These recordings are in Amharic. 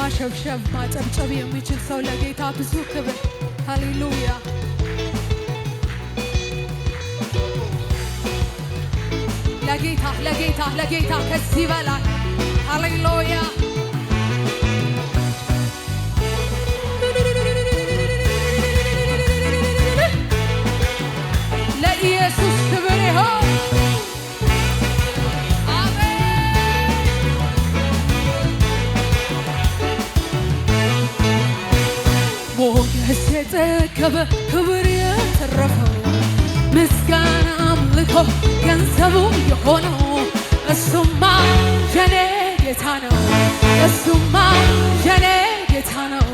ማሸብሸብ ማጨብጨብ የሚችል ሰው ለጌታ ብዙ ክብር። ሃሌሉያ ለጌታ ለጌታ ለጌታ ከዚህ በላይ ሃሌሉያ ለኢየሱስ ክብር ይሁን። ሞገስ የጠገበ ክብር የተረፈው ምስጋና አምልኮ ገንዘቡ የሆነው እሱማ የኔ ጌታ ነው። እሱማ የኔ ጌታ ነው።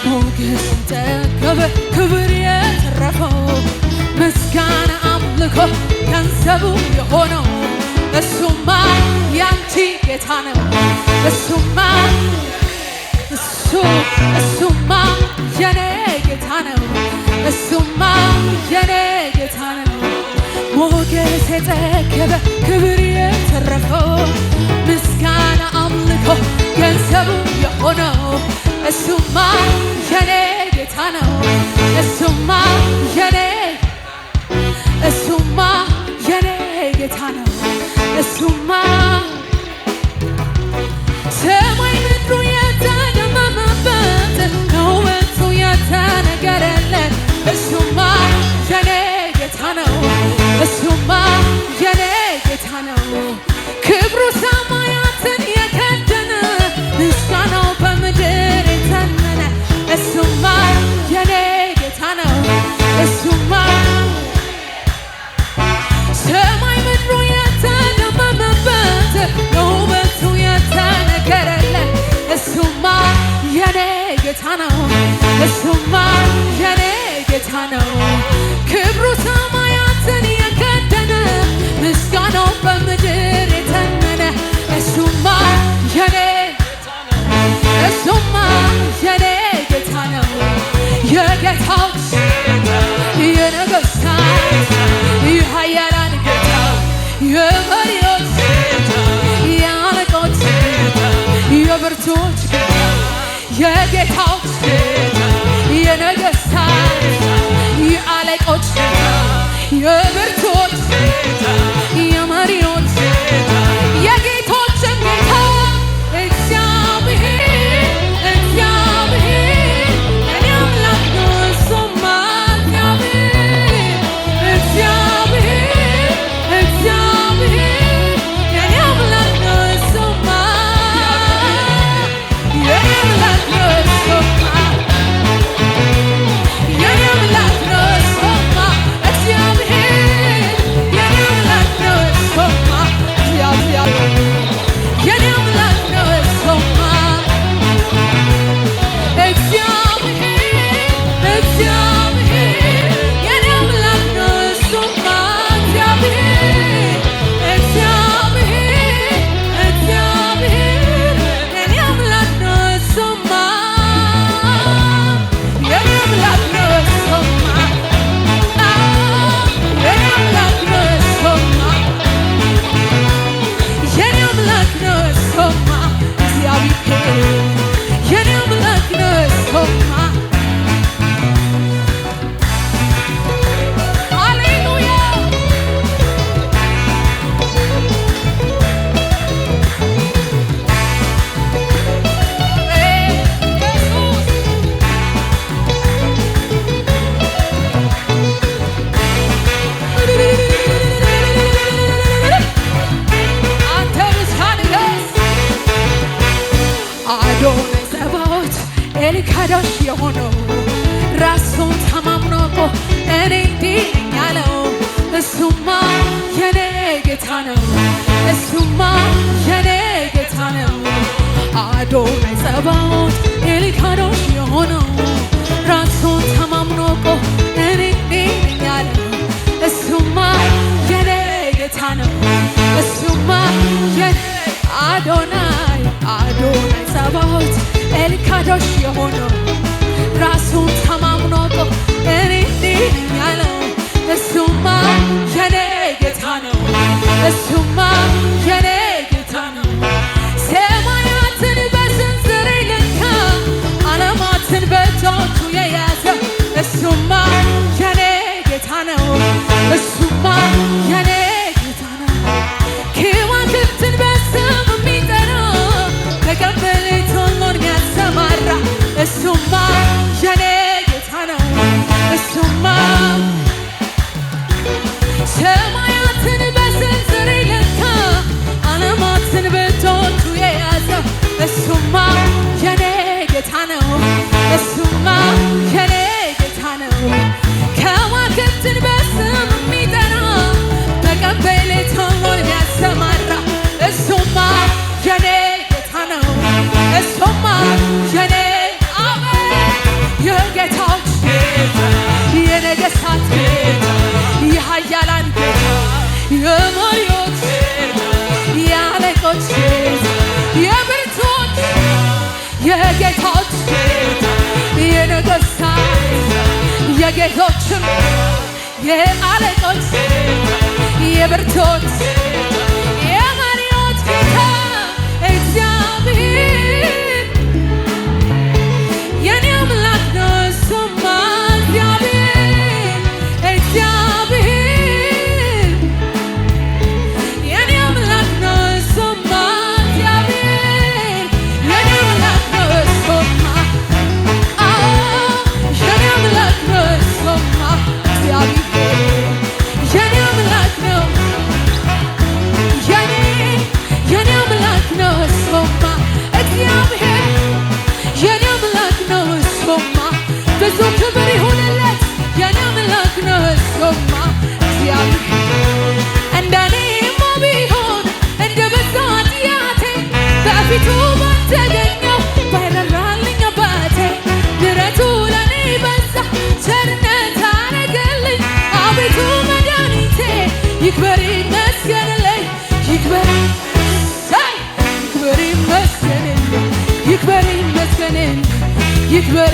ሞገስ የጠገበ ክብር የተረፈው ምስጋና አምልኮ ገንዘቡ የሆነው እሱማ ያንቺ ጌታ ነው። እሱማ እሱማ የኔ ጌታ ነው። እሱማ የኔ ጌታ ነው። ሞገስ የጠገበ ክብር የተረፈው ምስጋና አምልኮ ገንዘቡ የሆነው እሱማ የኔ ጌታ ነው። እሱማ የኔ ጌታ ነው። እሱማ ሰማይ ምድሩ የተደመመበት ውበቱ የተነገረለት እሱማ የኔ ጌታ ነው። እሱማ የኔ ጌታ ነው። ክብሩ ሰማያትን የከደነ ምስጋናው በምድር የተነነ እሱማ የኔ ጌታ ነው። እሱማ ሰማይ ምድሩ የተደመመበት ውበቱ የተነገረለት እሱማ የኔ ጌታ ነው። እሱማ የኔ ጌታ ነው። ክብሩ ሰማያትን የከደነ ምስጋናው በምድር የተነነ እሱማ የኔ እሱማ የኔ ጌታ ነው። የጌታዎች የነገሥታት የኃያላን ጌታ የመሪዎች የአለቆች የብርቱዎች ጌታ የጌታዎች የነገሥታት የአለቆች የብርቱዎች የመሪዎች የጌቶችም ጌታ እግዚአብሔር እግዚአብሔር የኔ አምላክ ነው። እሱማ እግዚአብሔር እግዚአብሔር የኔ አምላክ ነው። እሱማ የኔ አምላክ ነው። እሱማ የኔ አምላክ ነው። እሱማ እግዚአብሔር የኔ አምላክ ነው። እሱማ እግዚአብሔር የኔ አምላክ ነው። እሱማ እግዚአብሔር እግዚአብሔር የኔ አምላክ ነው። እሱማ እግዚአብሔር እግዚአብሔር እግዚአብሔር የኔ አምላክ ነው። እሱማ የኔ አምላክ ነው። እሱማ የኔ አምላክ ነው። እሱማ የኔ አምላክ ነው። እሱማ እግዚአብሔር የኔ አምላክ ነው። እሱማ ሃሌሉያ ኢየሱስ አንተ ብቻ ንገስ አዶናይ ጸባኦት ኤልካዶሽ የሆነው ራሱን ተማምኖ እኮ እኔ እንዲህ ነኝ ያለው እሱማ የኔ ጌታ ነው። እሱማ የኔ ጌታ ነው። አዶናይ ጸባኦት ኤልካዶሽ የሆነው ራሱን ተማምኖ እኮ እኔ እንዲህ ነኝ ያለው እሱማ የኔ ጌታ ነው። እሱማ አዶናይ ጸባኦት ኤልካዶሽ የሆነው ራሱን ተማምኖ እኮ እኔ እንዲህ ነኝ ያለው እሱማ የኔ ጌታ ነው። እሱማ የኔ ጌታ ነው። ሰማያትን በስንዝር ይልካ የጌታዎች ጌታ የነገሥታት የጌቶችም የአለቆች የብርቶች የመሪዎች ጌታ እግዚአብሔር የኔ አምላክ ነው እሱማ እግዚአብሔር እግዚአብሔር የኔ አምላክ ነው እሱማ እግዚአብሔር የኔ አምላክ ነው እሱማ የኔ አምላክ ነው እሱማ እግዚአብሔር የኔ አምላክ ነው የኔ አምላክ ነው እሱማ እግዚአብሔር የኔ አምላክ ነው እሱማ ብዙ ክብር ይሁንለት የኔ አምላክ ነው እሱማ እግዚአብሔር እንደኔማ ቢሆን እንደ በዛ ኃጢአቴ በፊቱ ባልተገኘው ባይራራልኝ አባቴ ምሕረቱ ለኔ በዛ ቸርነት አረገልኝ አቤቱ መድኃኒቴ ይክበር ይመስገንልኝ ይክበር ይመስገንልኝ ይክበር ይመስገንልኝ ይክበር